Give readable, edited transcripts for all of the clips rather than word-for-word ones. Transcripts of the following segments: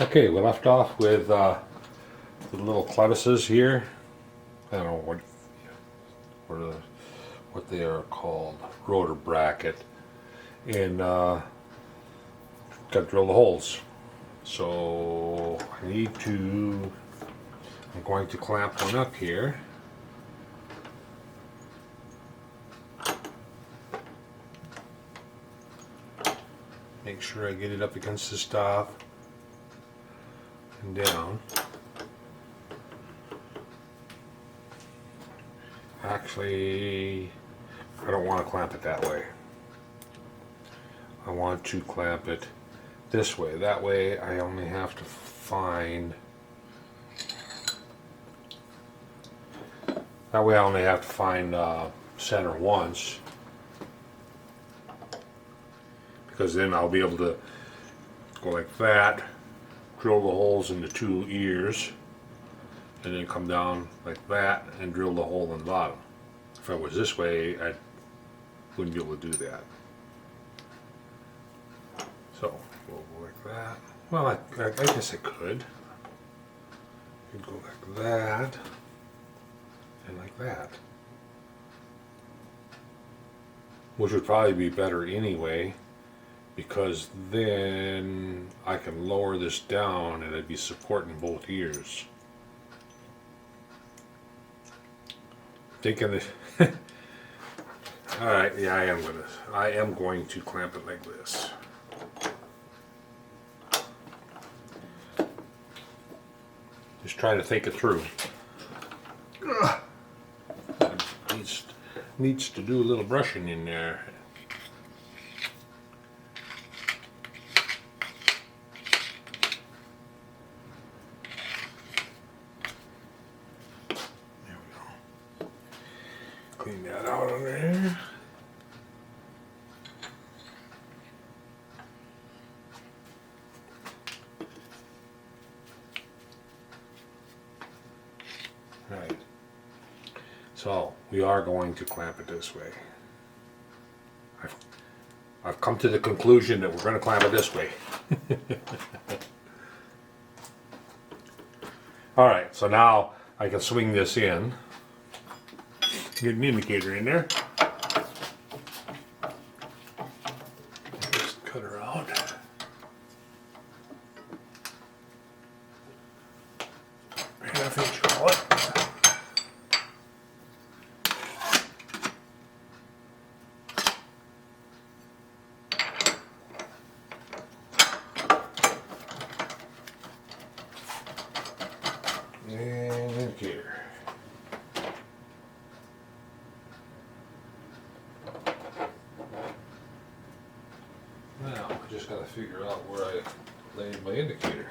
Okay, we left off with the little clevises here. I don't know what they are called, rotor bracket, and got to drill the holes. So I'm going to clamp one up here. Make sure I get it up against the stop and down. Actually, I don't want to clamp it that way. I want to clamp it this way. That way I only have to find center once, because then I'll be able to go like that, drill the holes in the two ears, and then come down like that and drill the hole in the bottom. If I was this way, I wouldn't be able to do that. So we'll go like that. Well, I guess I could. You'd go like that and like that, which would probably be better anyway, because then I can lower this down and I'd be supporting both ears. Thinking that. All right, yeah, I am going to clamp it like this. Just trying to think it through. Needs to do a little brushing in there. There we go. Clean that out of there. Right. So we are going to clamp it this way. I've come to the conclusion that we're going to clamp it this way. All right, so now I can swing this in. Get an indicator in there. Just cut her out. Half-inch collet. And indicator. Now I just got to figure out where I laid my indicator.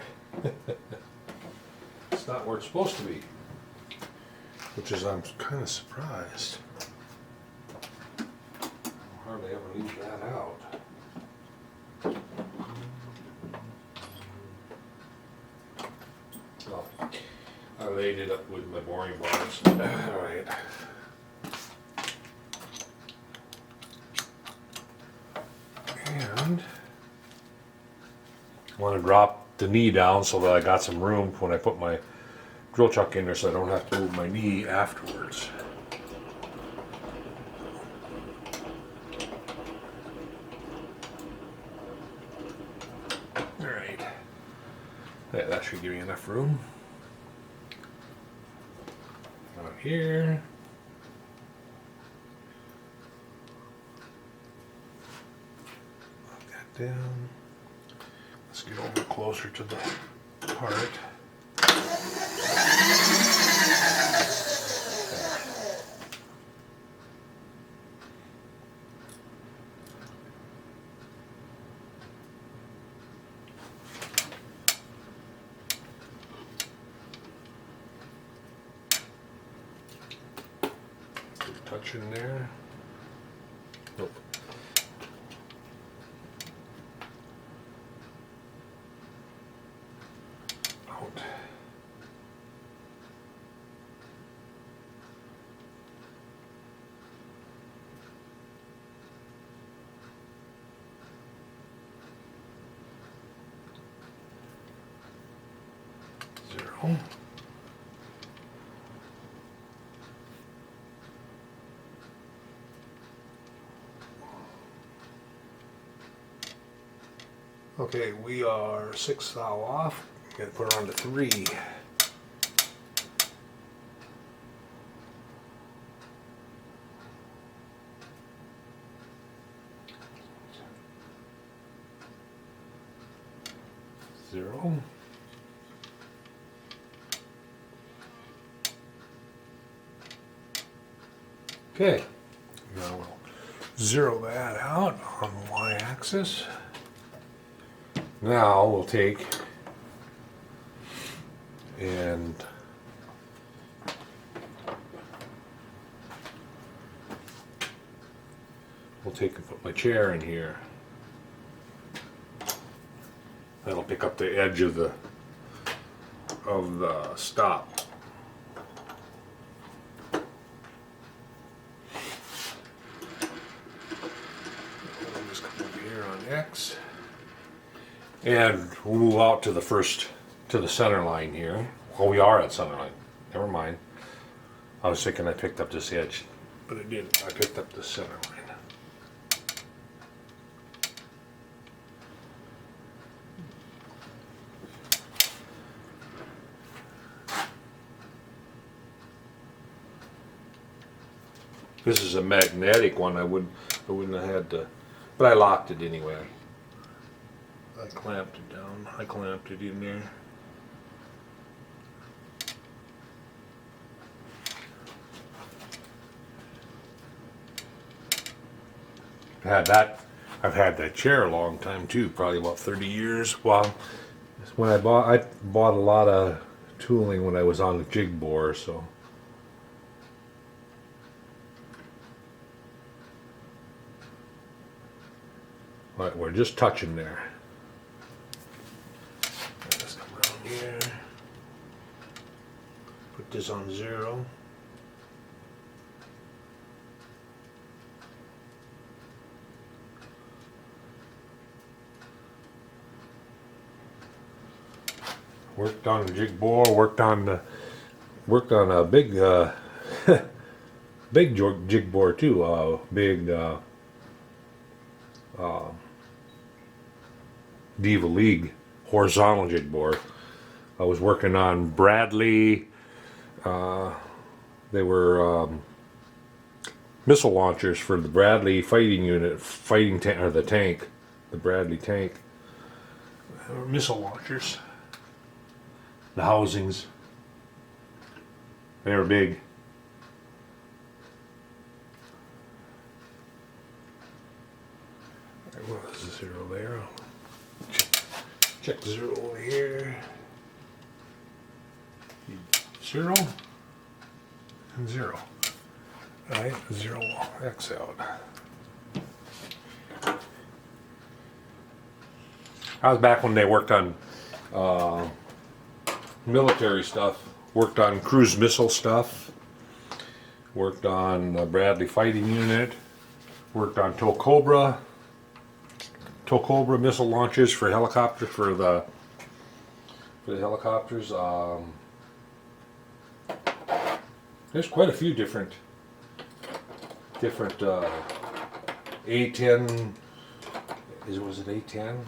It's not where it's supposed to be, which is, I'm kind of surprised. I'll hardly ever leave that out. Well, I laid it up with my boring bars. All right. And I want to drop the knee down so that I got some room when I put my drill chuck in there, so I don't have to move my knee afterwards. All right. Yeah, that should give me enough room. Out here. Lock that down. Let's get over closer to the part. Touch in there. Nope. Out. go. Okay, we are 6 thou off. Gotta put her on to 3. Zero. Okay, now we'll zero that out on the y-axis. Now we'll take and and put my chair in here. That'll pick up the edge of the stop. We'll just come over here on X. And we'll move out to the center line here. Well, we are at center line. Never mind. I was thinking I picked up this edge, but I didn't. I picked up the center line. This is a magnetic one. I wouldn't have had to, but I locked it anyway. I clamped it down. I clamped it in there. I've had that chair a long time too, probably about 30 years. Well, when I bought a lot of tooling when I was on the jig bore, so. All right, we're just touching there. Let's come around here. Put this on 0. Worked on the jig bore. Worked on a big big jig bore too. Big Diva League horizontal jig bore. I was working on Bradley. They were missile launchers for the Bradley fighting unit, the tank, the Bradley tank. They were missile launchers. The housings. They were big. Well, there's a 0 there. Check 0 over here. 0 and 0. Alright, 0 X out. I was back when they worked on military stuff. Worked on cruise missile stuff. Worked on Bradley fighting unit. Worked on TOW Cobra missile launches for helicopters for the helicopters. There's quite a few different A10. Was it A10?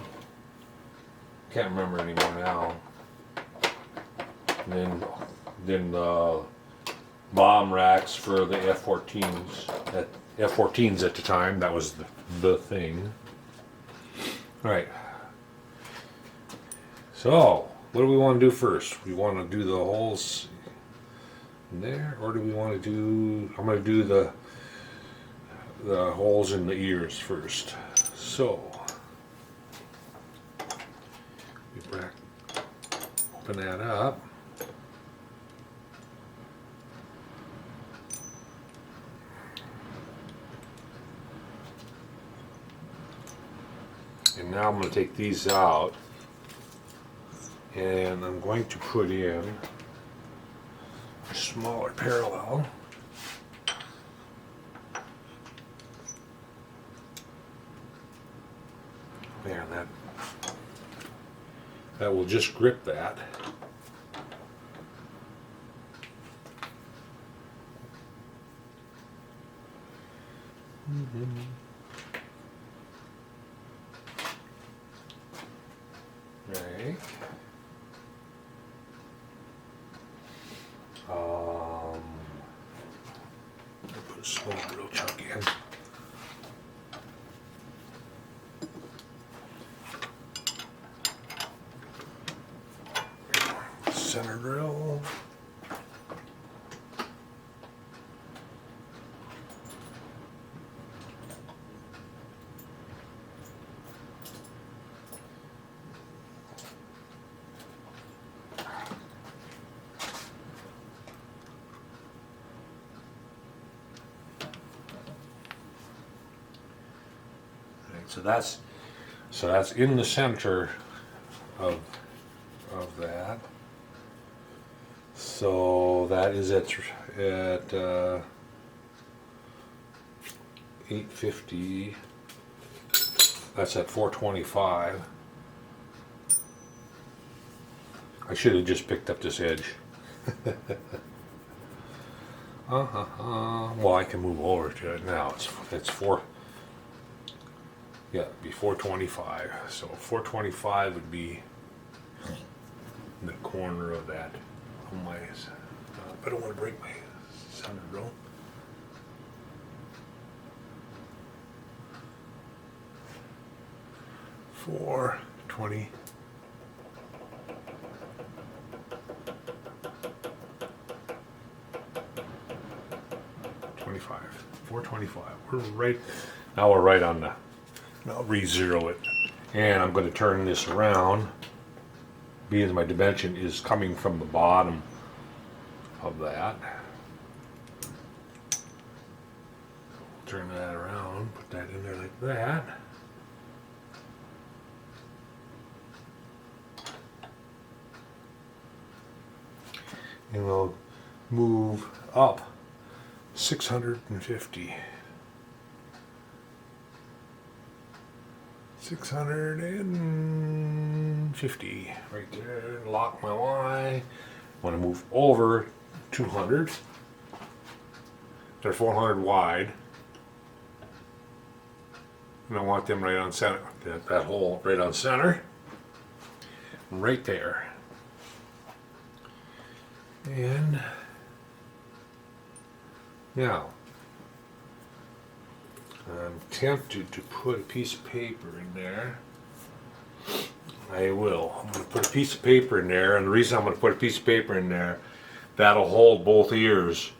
Can't remember anymore now. And then bomb racks for the F-14s. F-14s at the time. That was the thing. All right. So, what do we want to do first? We want to do the holes in there, or do we want to do? I'm going to do the holes in the ears first. So, we open that up. And now I'm going to take these out, and I'm going to put in a smaller parallel. There, that will just grip that. Right. I'll put a slow drill chuck in. Center drill. So that's in the center of that. So that is at 850. That's at 425. I should have just picked up this edge. Well, I can move over to it now. It's 4. Yeah, it'd be 425. So 425 would be the corner of that. Oh my! I don't want to break my center drill. Four 20. We're right now. We're right on the. I'll re-zero it, and I'm going to turn this around. Being my dimension is coming from the bottom of that. Turn that around. Put that in there like that. And we'll move up 650. 650 right there. Lock my Y. Want to move over 200. They're 400 wide, and I want them right on center. That hole right on center, right there. And now I'm tempted to put a piece of paper in there. I will. I'm going to put a piece of paper in there, and the reason I'm going to put a piece of paper in there, that'll hold both ears.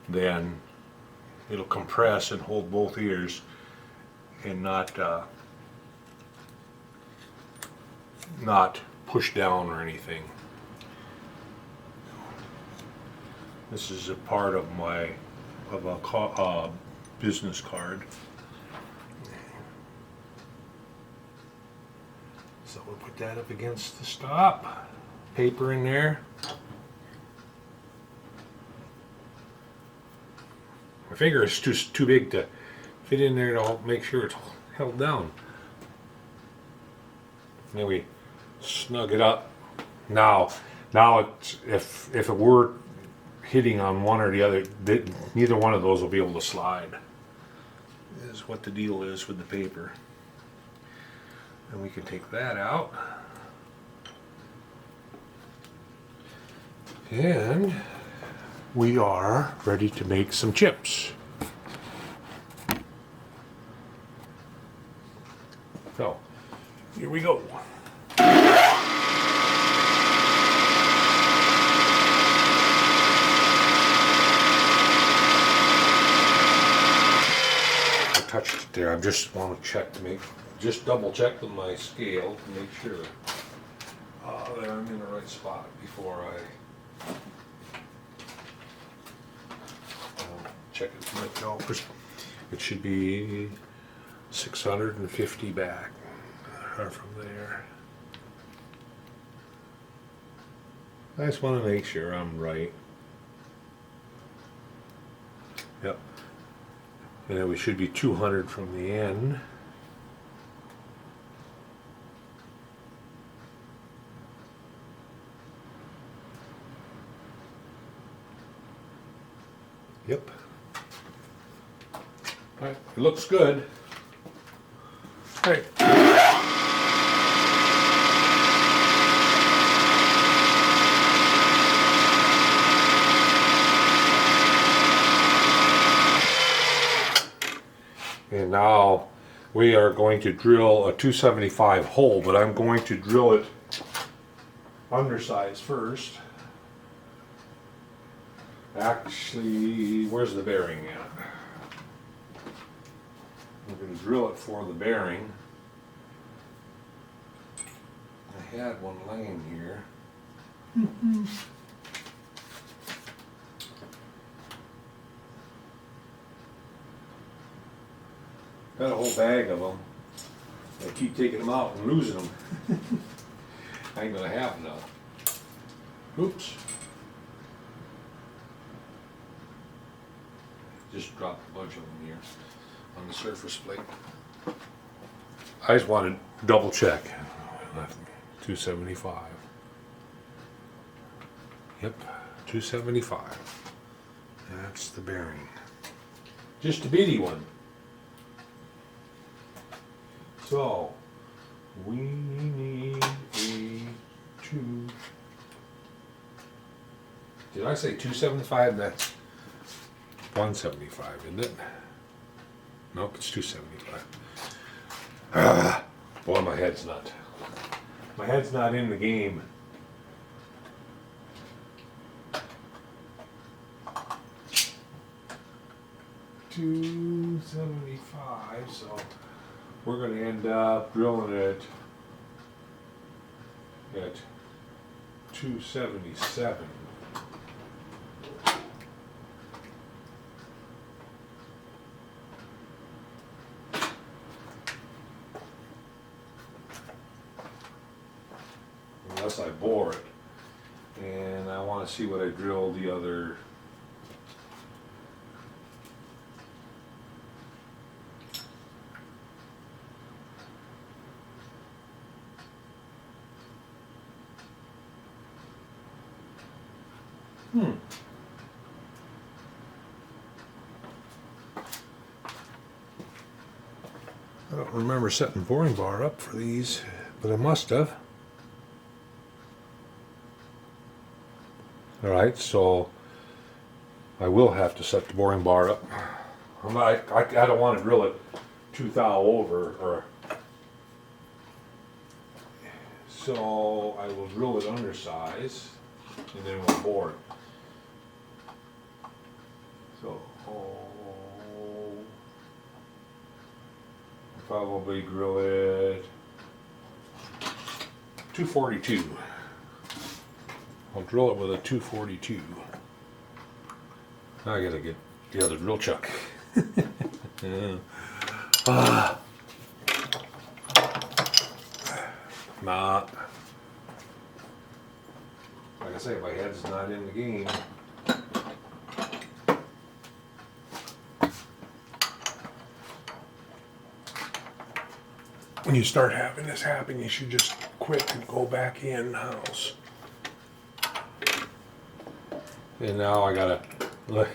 Then it'll compress and hold both ears, and not push down or anything. This is a part of a business card. So we'll put that up against the stop. Paper in there. My finger is too big to fit in there to make sure it's held down. And then we snug it up. Now it's, if it were hitting on one or the other, neither one of those will be able to slide. Is what the deal is with the paper. And we can take that out. And we are ready to make some chips. So, here we go. I touched it there. I just want to check to just double check with my scale to make sure that I'm in the right spot before I check it with my calipers. It should be 650 back from there. I just want to make sure I'm right. Yep. And then we should be 200 from the end. Yep. Right, it looks good. Right. And now we are going to drill a 275 hole, but I'm going to drill it undersized first. Actually, where's the bearing at? I'm going to drill it for the bearing. I had one laying here. Got a whole bag of them. I keep taking them out and losing them. I ain't gonna have enough. Oops. Just dropped a bunch of them here on the surface plate. I just wanted to double check. 275. Yep, 275. That's the bearing. Just a bitty one. So, we need a 2. Did I say 275? That's 175, isn't it? Nope, it's 275. Boy, my head's not in the game. $275, so we're going to end up drilling it at 277. Unless I bore it. And I want to see what I drill the other. I don't remember setting boring bar up for these, but I must have. Alright, so I will have to set the boring bar up. I don't want to drill it too thou over, or so I will drill it undersized and then we'll bore it. So I'll probably drill it 242. I'll drill it with a 242. I gotta get the other drill chuck. Not. Like I say, my head's not in the game. When you start having this happen, you should just quit and go back in house. And now I gotta look.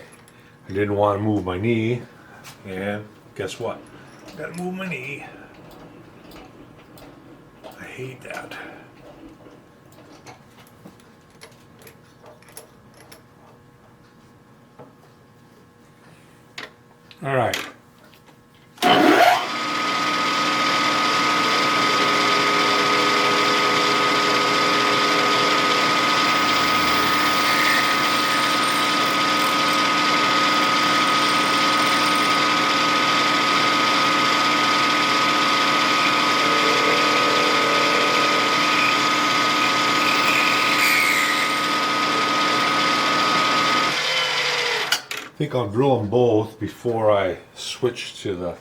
I didn't want to move my knee, and guess what? I gotta move my knee. I hate that. All right. I think I'll drill them both before I switch to the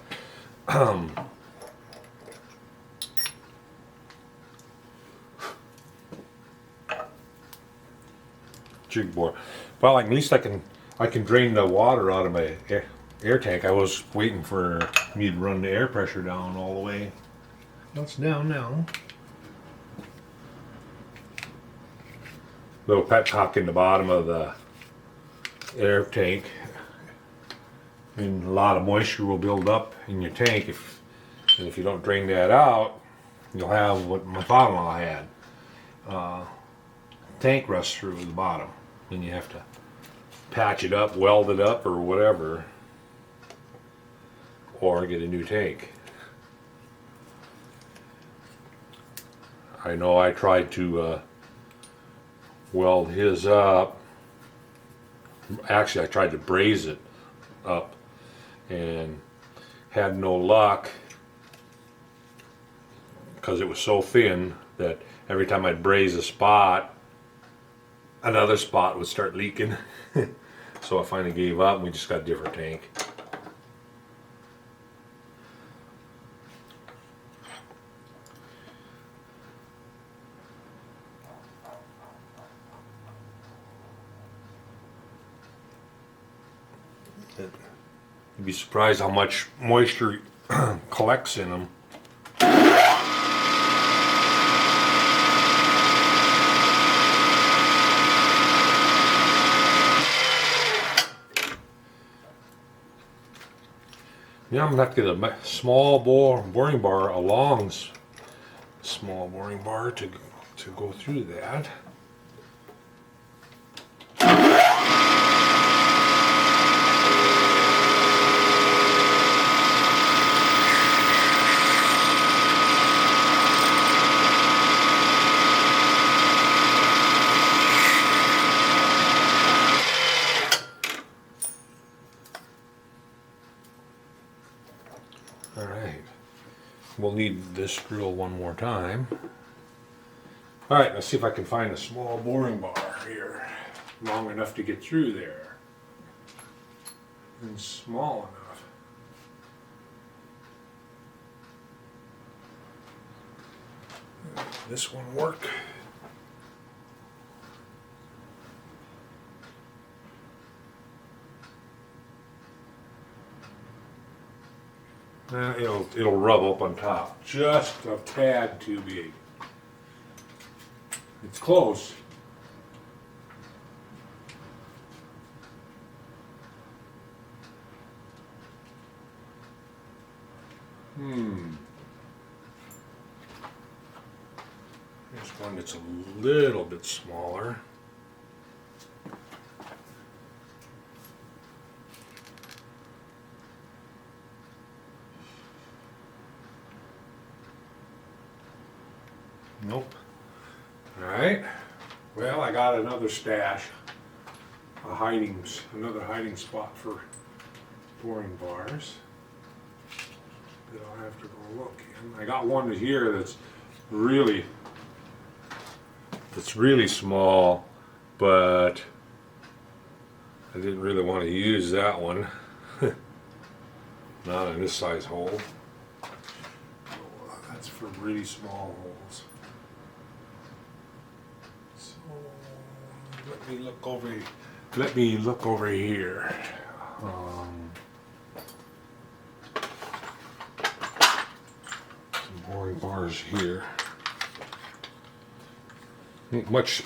jig bore. Well, at least I can drain the water out of my air tank. I was waiting for me to run the air pressure down all the way. That's down now. Little petcock in the bottom of the air tank. and a lot of moisture will build up in your tank. And if you don't drain that out, you'll have what my father-in-law had, tank rust through the bottom. Then you have to patch it up, weld it up, or whatever, or get a new tank. I know I tried to weld his up. Actually, I tried to braze it up and had no luck because it was so thin that every time I'd braze a spot, another spot would start leaking. So I finally gave up and we just got a different tank. You'd be surprised how much moisture collects in them. Yeah, I'm gonna have to get a small boring bar, a long small boring bar to go through that. Alright, we'll need this drill one more time. Alright, let's see if I can find a small boring bar here, long enough to get through there, and small enough. This one work. It'll rub up on top, just a tad too big. It's close. Here's one that's a little bit smaller. Nope. Alright. Well, I got another stash. Another hiding spot for boring bars that I'll have to go look in. I got one here that's really small, but I didn't really want to use that one. Not in this size hole. That's for really small holes. So let me look over here. Some boring bars here. Ain't much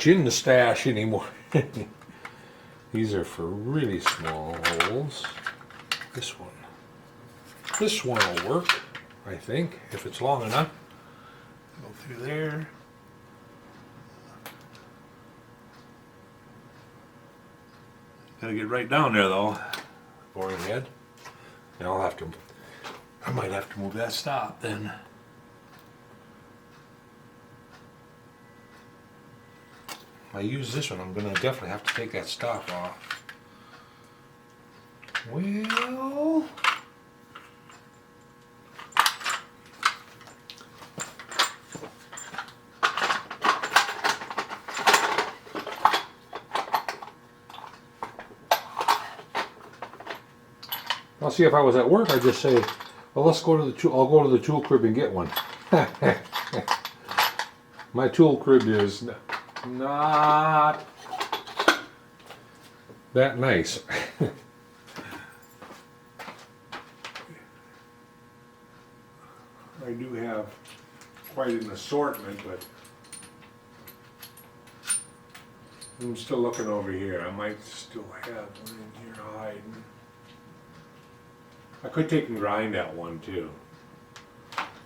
in the stash anymore. These are for really small holes. This one will work, I think, if it's long enough. Go through there. Gotta get right down there though. Boring head. Now I might have to move that stop then. If I use this one, I'm gonna definitely have to take that stop off. Well, I'll see if I was at work, I'd just say, well, let's go to the tool. I'll go to the tool crib and get one. My tool crib is not that nice. I do have quite an assortment, but I'm still looking over here. I might still have one in here hiding. I could take and grind that one too.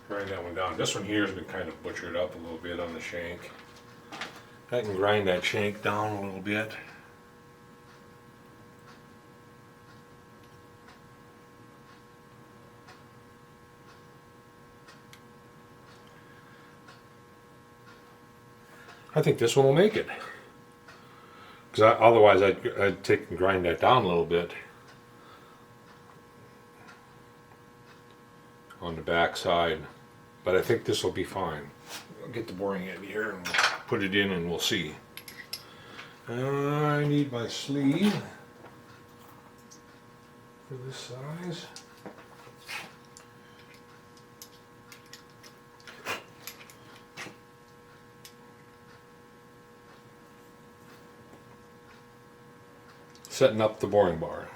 Grind that one down. This one here has been kind of butchered up a little bit on the shank. I can grind that shank down a little bit. I think this one will make it. Because otherwise I'd take and grind that down a little bit on the back side. But I think this will be fine. I'll get the boring end here and we'll put it in and we'll see. I need my sleeve for this size. Setting up the boring bar.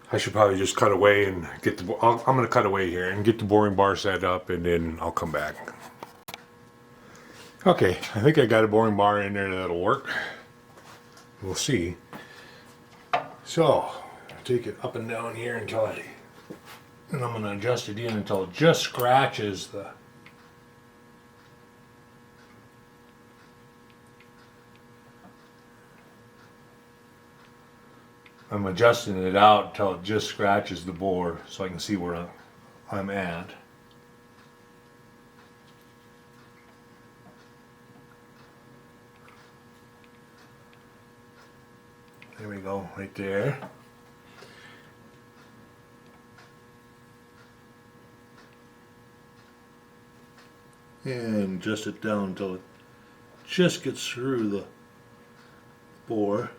I should probably just cut away and get the. I'm going to cut away here and get the boring bar set up, and then I'll come back. Okay, I think I got a boring bar in there that'll work. We'll see. So, I'll take it up and down here and I'm going to adjust it in until it just scratches the. I'm adjusting it out until it just scratches the board so I can see where I'm at. There we go, right there. And adjust it down until it just gets through the bore.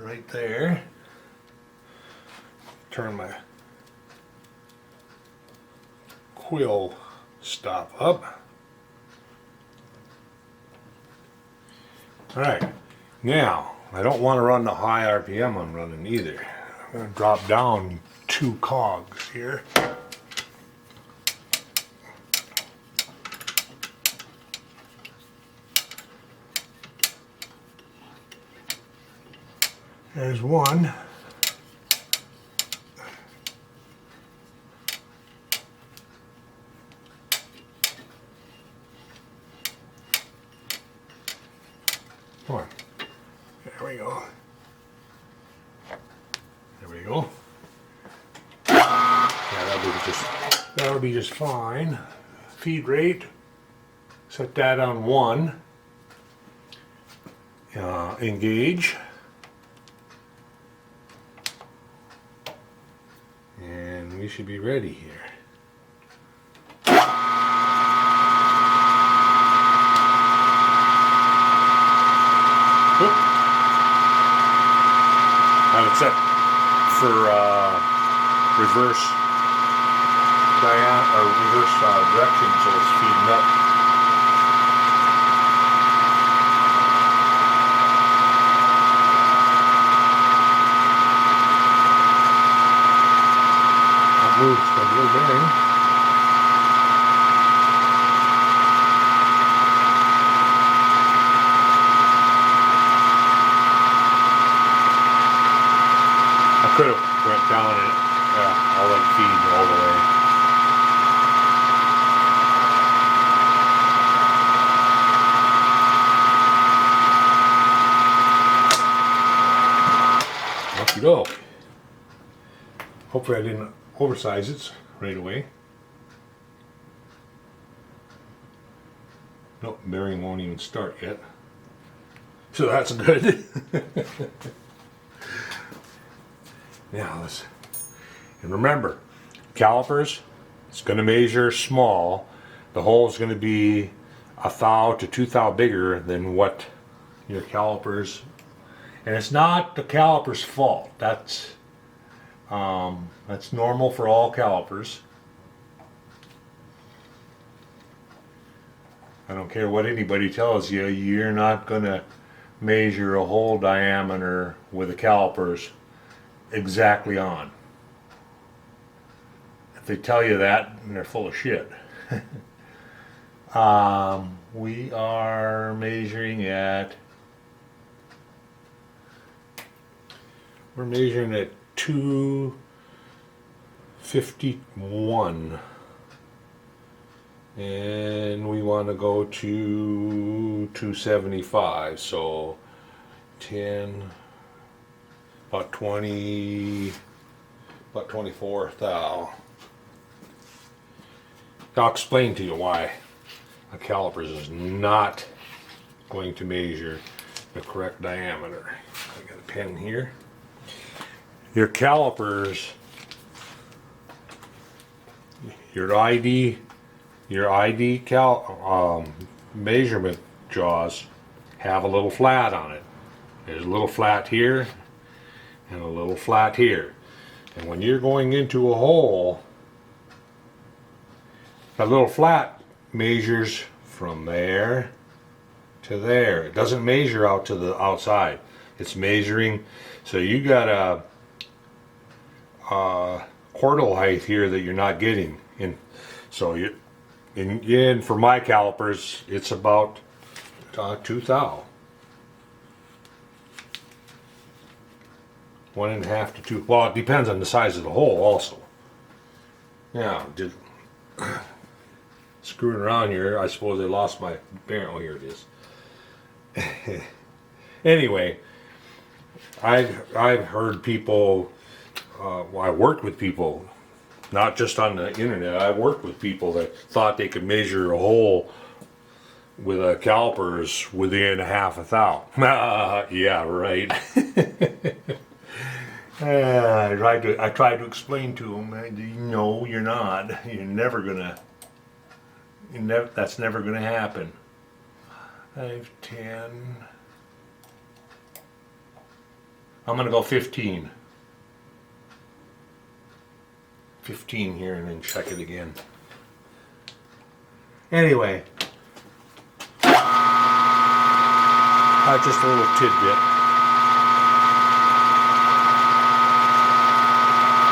Right there. Turn my quill stop up. Alright, now I don't want to run the high RPM I'm running either. I'm going to drop down 2 cogs here. There's one. Come on. There we go. There we go. Yeah, that'll be just fine. Feed rate. Set that on 1. Engage. We should be ready here. Have it set for reverse direction, so it's speeding up. Moves the blue bearing. I could have went down it. I'll let it feed all the way. Off you go. Hopefully I didn't oversize it right away. Nope, bearing won't even start yet. So that's good. Now and remember, calipers, it's going to measure small. The hole is going to be 1 thou to 2 thou bigger than what your calipers, and it's not the caliper's fault. That's normal for all calipers. I don't care what anybody tells you, you're not going to measure a hole diameter with the calipers exactly on. If they tell you that, they're full of shit. We are measuring at We're measuring at 251. And we want to go to 275. So 10, about 20, about 24 thou. I'll explain to you why a caliper is not going to measure the correct diameter. I got a pen here. Your calipers, your ID measurement jaws have a little flat on it. There's a little flat here and a little flat here. And when you're going into a hole, that little flat measures from there to there. It doesn't measure out to the outside. It's measuring, so you got a quartal height here that you're not getting in. So in for my calipers, it's about 2 thou. 1.5 to 2. Well, it depends on the size of the hole also. Now, screwing around here, I suppose I lost my bearing. Oh, here it is. Anyway, I've heard people. Well, I worked with people, not just on the internet. I worked with people that thought they could measure a hole with a calipers within 1/2 thou. Yeah, right. I tried to explain to them. No, you're not. You're never gonna. That's never gonna happen. 5, 10. I'm gonna go 15. 15 here and then check it again. Anyway, just a little tidbit.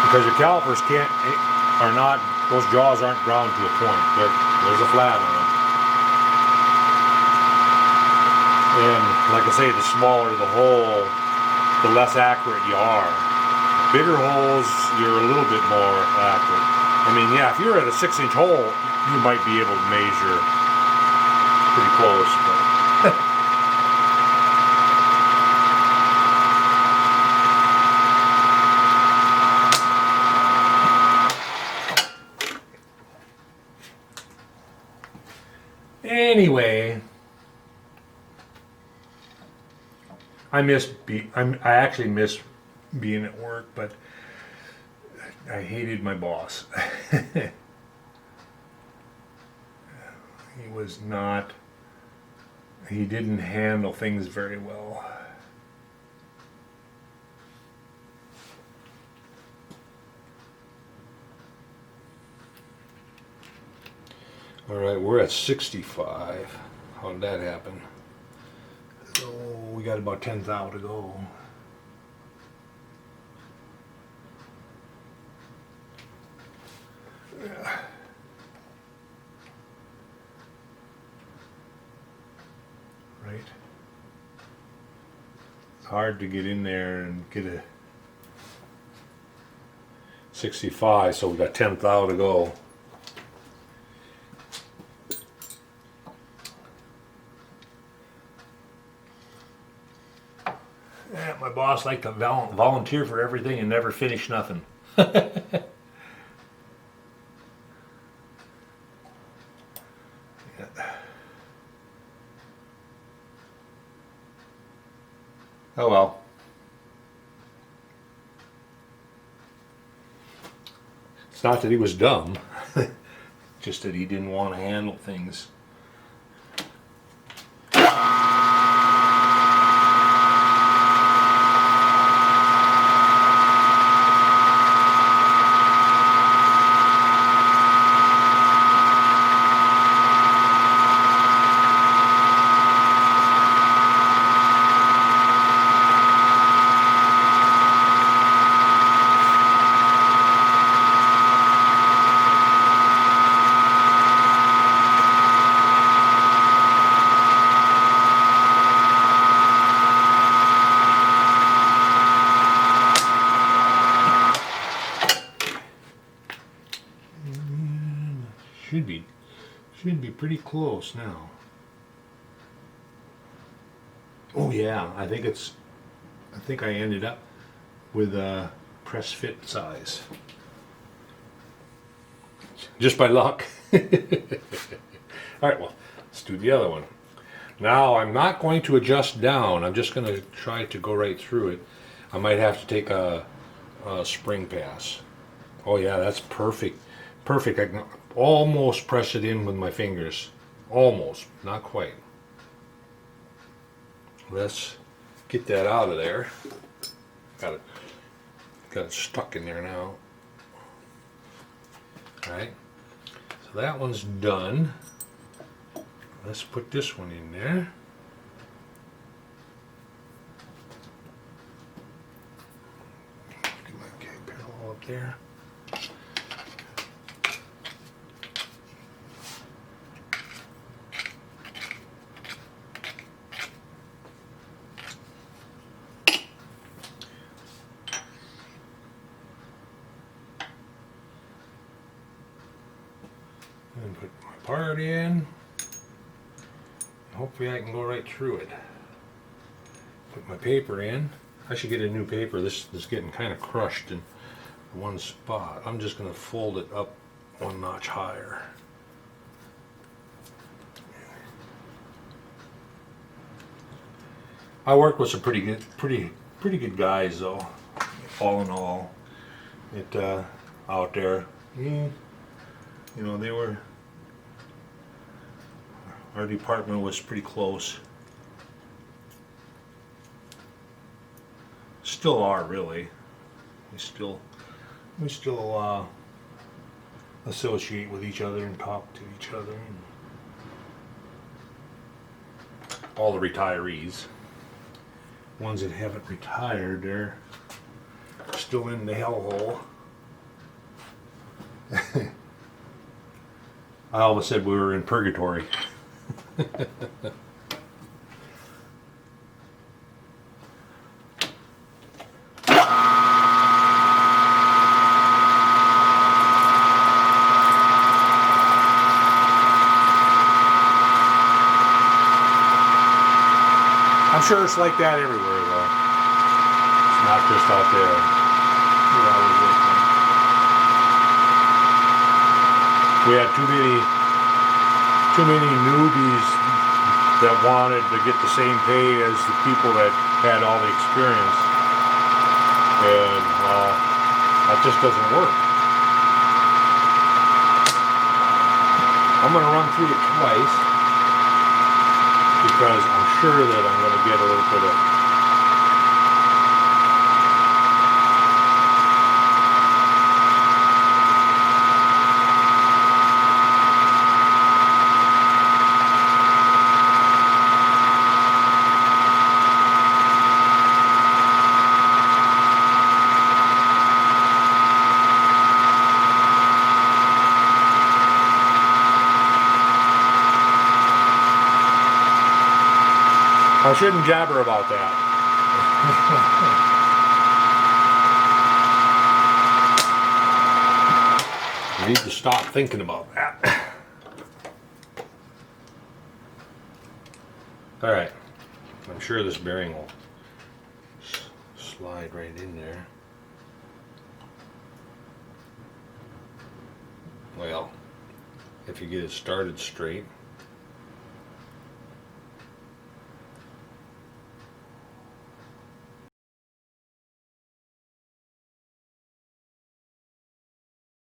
Because your calipers those jaws aren't ground to a point. There's a flat on them. And like I say, the smaller the hole, the less accurate you are. Bigger holes, you're a little bit more accurate. I mean, yeah, if you're at a 6-inch hole, you might be able to measure pretty close. Anyway, I actually miss being at work, but I hated my boss. He didn't handle things very well. All right, we're at 65. How did that happen? So we got about 10 thou to go. Right. It's hard to get in there and get a 65, so we got 10 thou to go. Yeah, my boss liked to volunteer for everything and never finish nothing. Oh well. It's not that he was dumb, just that he didn't want to handle things. Should be pretty close now. Oh yeah, I think I ended up with a press fit size. Just by luck. Alright, well, let's do the other one. Now I'm not going to adjust down, I'm just going to try to go right through it. I might have to take a spring pass. Oh yeah, that's perfect. Perfect. I can almost press it in with my fingers. Almost, not quite. Let's get that out of there. Got it stuck in there now. Alright, so that one's done. Let's put this one in there. Get my parallel up there. And put my part in. Hopefully I can go right through it. Put my paper in. I should get a new paper. This is getting kind of crushed in one spot. I'm just going to fold it up one notch higher. I work with some pretty good guys though. All in all, out there. You know, our department was pretty close. Still are, really. We still associate with each other and talk to each other. And all the retirees. Ones that haven't retired, they're still in the hellhole. I always said we were in purgatory. I'm sure it's like that everywhere, though. It's not just out there. We had too many newbies that wanted to get the same pay as the people that had all the experience, and that just doesn't work. I'm going to run through it twice because I'm sure that I'm going to get a little bit of I shouldn't jabber about that. I need to stop thinking about that. Alright, I'm sure this bearing will slide right in there. Well, if you get it started straight.